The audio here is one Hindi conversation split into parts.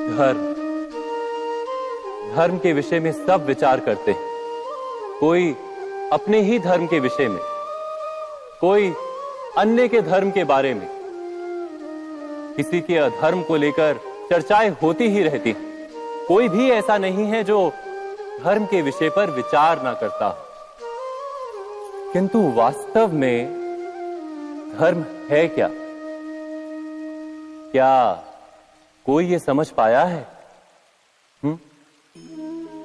धर्म धर्म के विषय में सब विचार करते हैं। कोई अपने ही धर्म के विषय में, कोई अन्य के धर्म के बारे में। किसी के अधर्म को लेकर चर्चाएं होती ही रहती हैं। कोई भी ऐसा नहीं है जो धर्म के विषय पर विचार ना करता हो। किंतु वास्तव में धर्म है क्या? क्या कोई ये समझ पाया है?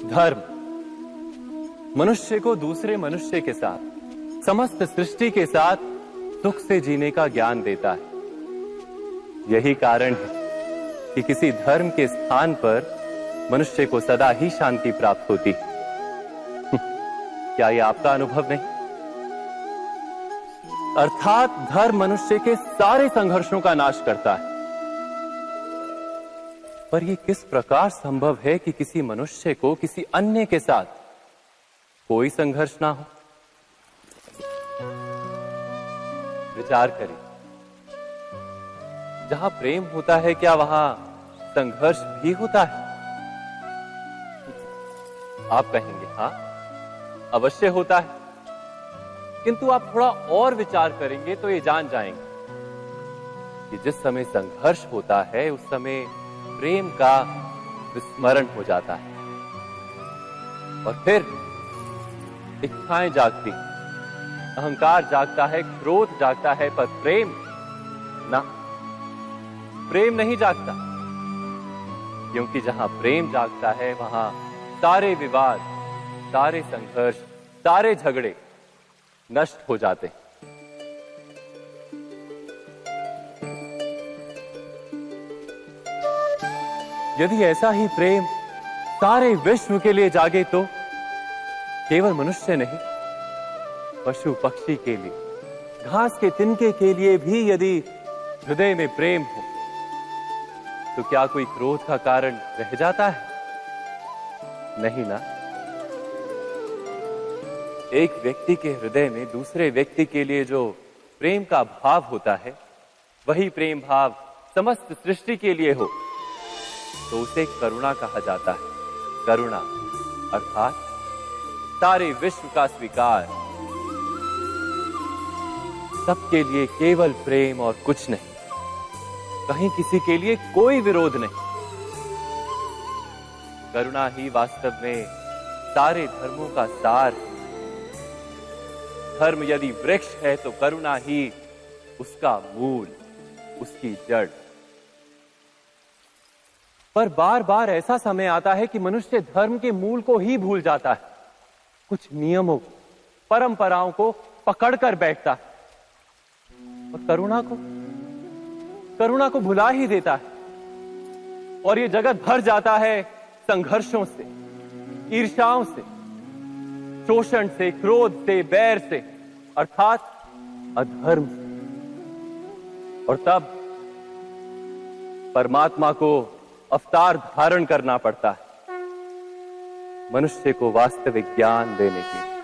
धर्म मनुष्य को दूसरे मनुष्य के साथ, समस्त सृष्टि के साथ सुख से जीने का ज्ञान देता है। यही कारण है कि किसी धर्म के स्थान पर मनुष्य को सदा ही शांति प्राप्त होती। क्या यह आपका अनुभव नहीं? अर्थात धर्म मनुष्य के सारे संघर्षों का नाश करता है। पर यह किस प्रकार संभव है कि किसी मनुष्य को किसी अन्य के साथ कोई संघर्ष ना हो? विचार करें, जहां प्रेम होता है क्या वहां संघर्ष भी होता है? आप कहेंगे हां, अवश्य होता है। किंतु आप थोड़ा और विचार करेंगे तो ये जान जाएंगे कि जिस समय संघर्ष होता है उस समय प्रेम का विस्मरण हो जाता है और फिर इच्छाएं जागती, अहंकार जागता है, क्रोध जागता है, पर प्रेम ना, प्रेम नहीं जागता। क्योंकि जहां प्रेम जागता है वहां सारे विवाद, सारे संघर्ष, सारे झगड़े नष्ट हो जाते हैं। यदि ऐसा ही प्रेम सारे विश्व के लिए जागे तो केवल मनुष्य नहीं, पशु पक्षी के लिए, घास के तिनके के लिए भी यदि हृदय में प्रेम हो तो क्या कोई क्रोध का कारण रह जाता है? नहीं ना। एक व्यक्ति के हृदय में दूसरे व्यक्ति के लिए जो प्रेम का भाव होता है, वही प्रेम भाव समस्त सृष्टि के लिए हो तो उसे करुणा कहा जाता है। करुणा अर्थात सारे विश्व का स्वीकार, सबके लिए केवल प्रेम और कुछ नहीं, कहीं किसी के लिए कोई विरोध नहीं। करुणा ही वास्तव में सारे धर्मों का सार है। धर्म यदि वृक्ष है तो करुणा ही उसका मूल, उसकी जड़। पर बार बार ऐसा समय आता है कि मनुष्य धर्म के मूल को ही भूल जाता है, कुछ नियमों, परंपराओं को पकड़कर बैठता है और करुणा को भुला ही देता है। और ये जगत भर जाता है संघर्षों से, ईर्ष्याओं से, शोषण से, क्रोध से, बैर से, अर्थात अधर्म से। और तब परमात्मा को अवतार धारण करना पड़ता है मनुष्य को वास्तविक ज्ञान देने के लिए।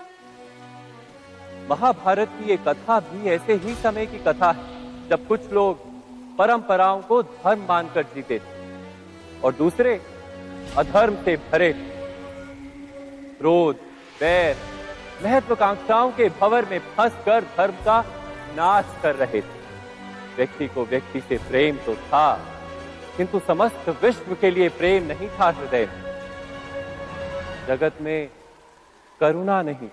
महाभारत की ये कथा भी ऐसे ही समय की कथा है जब कुछ लोग परंपराओं को धर्म मानकर जीते थे और दूसरे अधर्म से भरे, क्रोध, बैर, महत्वाकांक्षाओं के भंवर में फंसकर धर्म का नाश कर रहे थे। व्यक्ति को व्यक्ति से प्रेम तो था, किंतु समस्त विश्व के लिए प्रेम नहीं था हृदय में। जगत में करुणा नहीं।